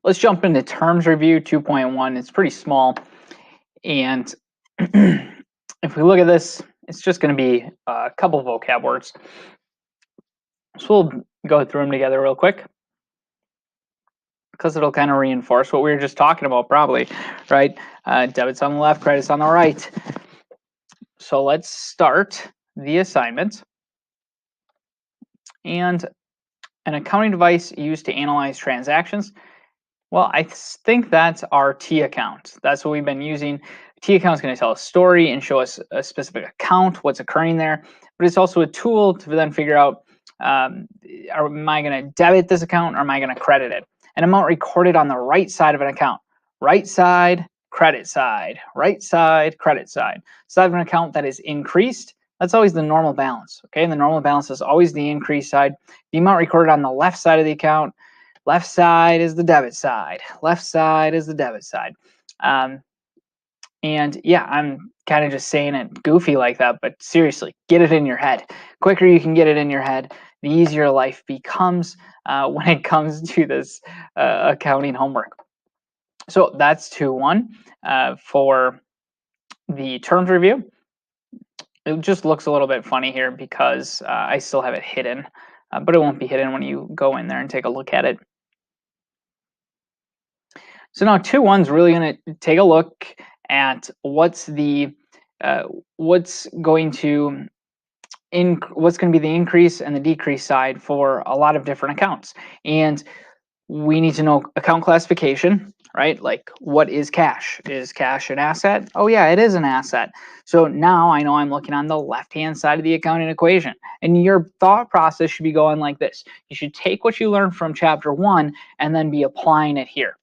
let's jump into terms review 2.1. It's pretty small. And if we look at this, it's just going to be a couple of vocab words. So we'll go through them together real quick, because it'll kind of reinforce what we were just talking about probably, right? Debits on the left, credits on the right. So let's start the assignment. And an accounting device used to analyze transactions. Well, I think that's our T account. That's what we've been using. T account is going to tell a story and show us a specific account, what's occurring there. But it's also a tool to then figure out, am I going to debit this account or am I going to credit it? An amount recorded on the right side of an account. Right side, credit side. Right side, credit side. Side of an account that is increased, that's always the normal balance. Okay, and the normal balance is always the increased side. The amount recorded on the left side of the account, left side is the debit side. Left side is the debit side. And yeah, I'm kind of just saying it goofy like that, but seriously, get it in your head. Quicker you can get it in your head, the easier life becomes when it comes to this accounting homework. So that's 2.1 for the terms review. It just looks a little bit funny here because I still have it hidden, but it won't be hidden when you go in there and take a look at it. So now 2.1's really going to take a look at what's going to be the increase and the decrease side for a lot of different accounts. And we need to know account classification, right? Like, what is cash? Is cash an asset? Oh yeah, it is an asset. So now I know I'm looking on the left-hand side of the accounting equation. And your thought process should be going like this. You should take what you learned from chapter 1 and then be applying it here.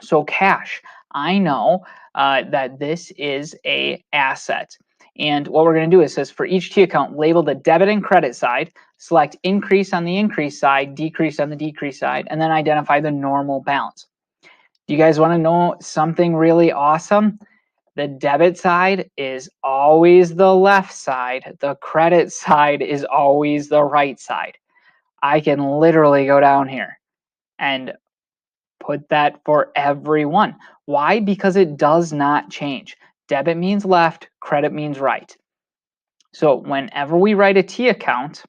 So cash, I know that this is a asset. And what we're going to do is, says for each T account, label the debit and credit side, select increase on the increase side, decrease on the decrease side, and then identify the normal balance. Do you guys want to know something really awesome? The debit side is always the left side. The credit side is always the right side. I can literally go down here and put that for everyone. Why? Because it does not change. Debit means left, credit means right. So whenever we write a T account,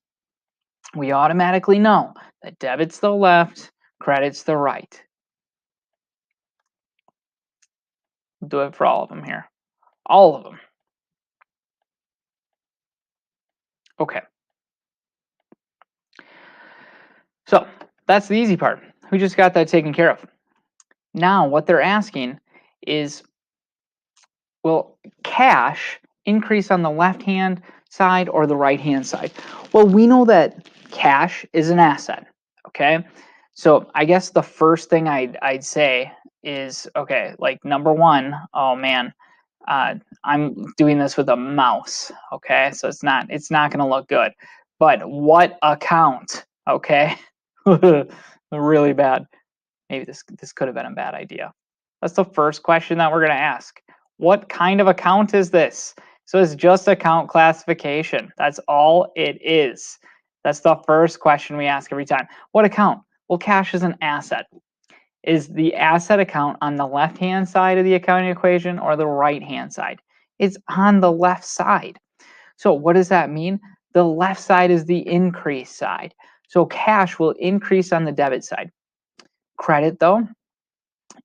we automatically know that debit's the left, credit's the right. We'll do it for all of them here. All of them. Okay. So that's the easy part. We just got that taken care of. Now what they're asking is, will cash increase on the left-hand side or the right-hand side? Well, we know that cash is an asset, okay? So I guess the first thing I'd say is, okay, like number one, oh man, I'm doing this with a mouse, okay? So it's not gonna look good. But what account, okay? Really bad. Maybe this could have been a bad idea. That's the first question that we're gonna ask. What kind of account is this? So it's just account classification. That's all it is. That's the first question we ask every time. What account? Well, cash is an asset. Is the asset account on the left-hand side of the accounting equation or the right-hand side? It's on the left side. So what does that mean? The left side is the increase side. So cash will increase on the debit side. Credit, though,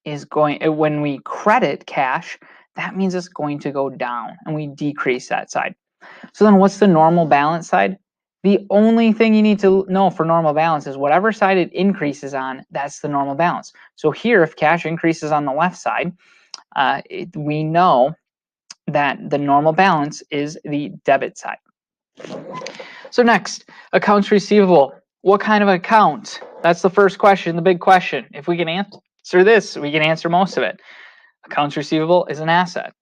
is going, when we credit cash, that means it's going to go down and we decrease that side. So then what's the normal balance side? The only thing you need to know for normal balance is whatever side it increases on, that's the normal balance. So here, if cash increases on the left side, we know that the normal balance is the debit side. So next, accounts receivable. What kind of account? That's the first question, the big question. If we can answer this, we can answer most of it. Accounts receivable is an asset.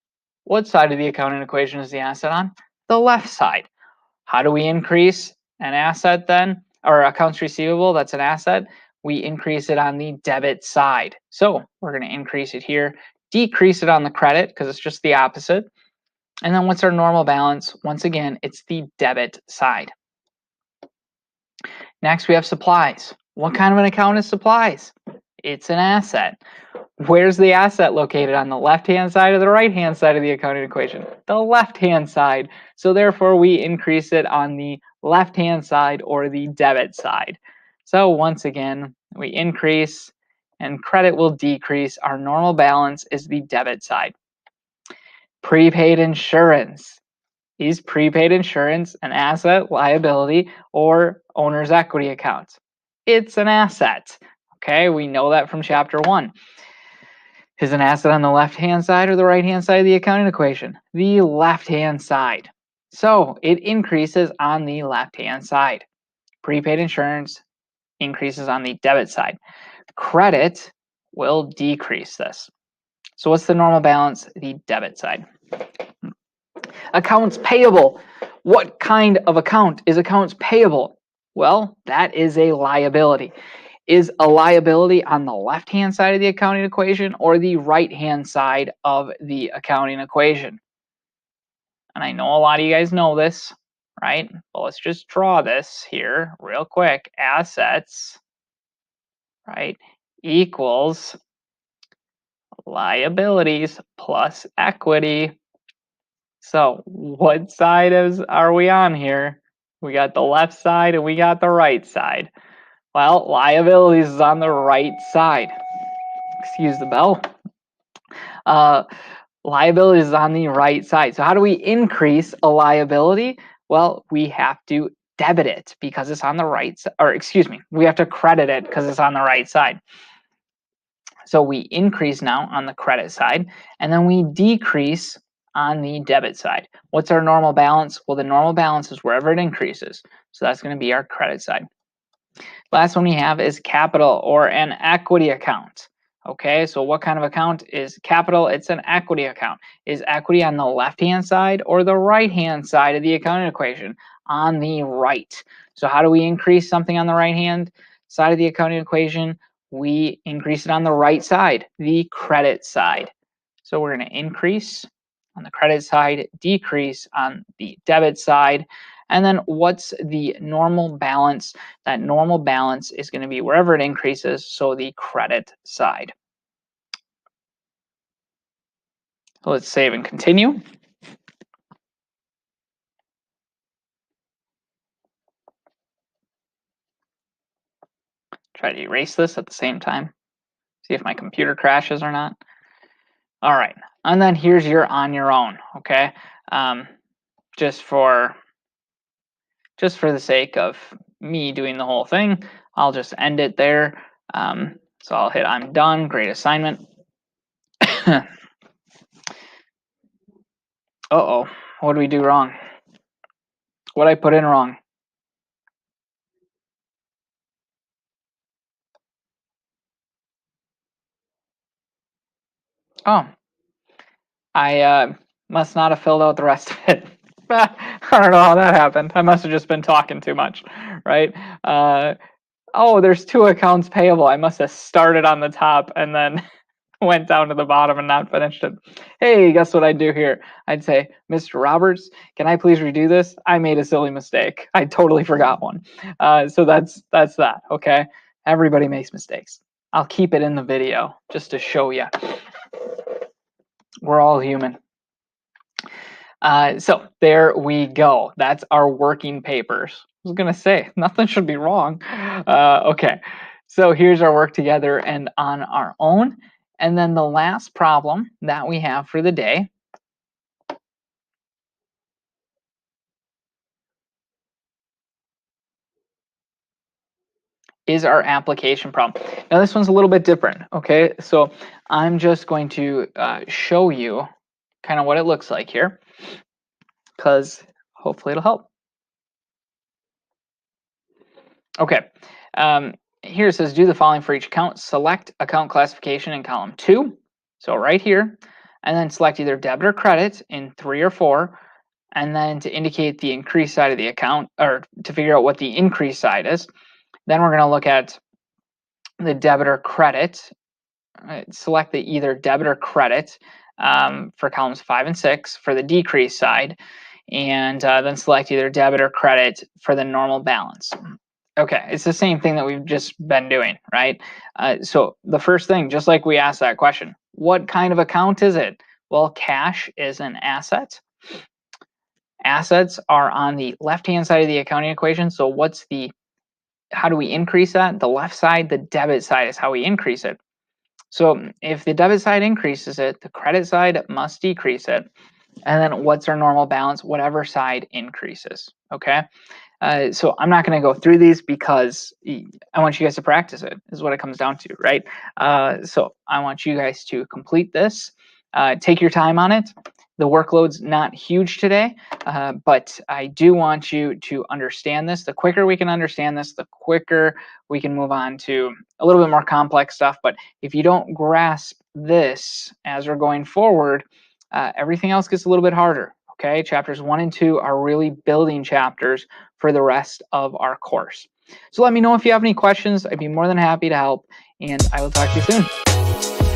What side of the accounting equation is the asset on? The left side. How do we increase an asset then, or accounts receivable that's an asset? We increase it on the debit side. So we're going to increase it here, decrease it on the credit because it's just the opposite. And then what's our normal balance? Once again, it's the debit side. Next, we have supplies. What kind of an account is supplies? It's an asset. Where's the asset located, on the left-hand side or the right-hand side of the accounting equation? The left-hand side. So therefore, we increase it on the left-hand side or the debit side. So once again, we increase and credit will decrease. Our normal balance is the debit side. Prepaid insurance. Is prepaid insurance an asset, liability, or owner's equity account? It's an asset. Okay, we know that from chapter 1. Is an asset on the left-hand side or the right-hand side of the accounting equation? The left-hand side. So it increases on the left-hand side. Prepaid insurance increases on the debit side. Credit will decrease this. So what's the normal balance? The debit side. Accounts payable. What kind of account is accounts payable? Well, that is a liability. Is a liability on the left-hand side of the accounting equation or the right-hand side of the accounting equation? And I know a lot of you guys know this, right? Well, let's just draw this here real quick. Assets, right, equals liabilities plus equity. So what side are we on here? We got the left side and we got the right side. Well, liabilities is on the right side. Excuse the bell. Liabilities is on the right side. So how do we increase a liability? Well, we have to debit it because it's on the right side, or excuse me, we have to credit it because it's on the right side. So we increase now on the credit side, and then we decrease on the debit side. What's our normal balance? Well, the normal balance is wherever it increases. So that's going to be our credit side. Last one we have is capital or an equity account. Okay, so what kind of account is capital? It's an equity account. Is equity on the left-hand side or the right-hand side of the accounting equation? On the right. So how do we increase something on the right-hand side of the accounting equation? We increase it on the right side, the credit side. So we're going to increase on the credit side, decrease on the debit side. And then what's the normal balance? That normal balance is going to be wherever it increases, so the credit side. So let's save and continue. Try to erase this at the same time. See if my computer crashes or not. All right, and then here's your on your own, okay? Just for the sake of me doing the whole thing, I'll just end it there. So I'll hit I'm done, great assignment. Uh-oh, what did we do wrong? What did I put in wrong? Oh, I must not have filled out the rest of it. I don't know how that happened. I must have just been talking too much, right? Oh, there's 2 accounts payable. I must have started on the top and then went down to the bottom and not finished it. Hey, guess what I'd do here? I'd say, Mr. Roberts, can I please redo this? I made a silly mistake. I totally forgot one. So that's that, okay? Everybody makes mistakes. I'll keep it in the video just to show you. We're all human. So there we go. That's our working papers. I was gonna say, nothing should be wrong. Okay, so here's our work together and on our own. And then the last problem that we have for the day is our application problem. Now this one's a little bit different, okay? So I'm just going to show you kind of what it looks like here, because hopefully it'll help. Okay, here it says do the following for each account. Select account classification in column 2, so right here, and then select either debit or credit in 3 or 4, and then to indicate the increased side of the account, or to figure out what the increased side is. Then we're going to look at the debit or credit. Select the either debit or credit for columns 5 and 6 for the decreased side, and then select either debit or credit for the normal balance. Okay, it's the same thing that we've just been doing, right? So the first thing, just like we asked that question, what kind of account is it? Well, cash is an asset. Assets are on the left-hand side of the accounting equation. So how do we increase that? The left side, the debit side is how we increase it. So if the debit side increases it, the credit side must decrease it. And then what's our normal balance? Whatever side increases, okay? So I'm not going to go through these because I want you guys to practice it, is what it comes down to, right? So I want you guys to complete this. Take your time on it. The workload's not huge today, but I do want you to understand this. The quicker we can understand this, the quicker we can move on to a little bit more complex stuff. But if you don't grasp this as we're going forward, everything else gets a little bit harder. Okay, chapters 1 and 2 are really building chapters for the rest of our course. So let me know if you have any questions. I'd be more than happy to help, and I will talk to you soon.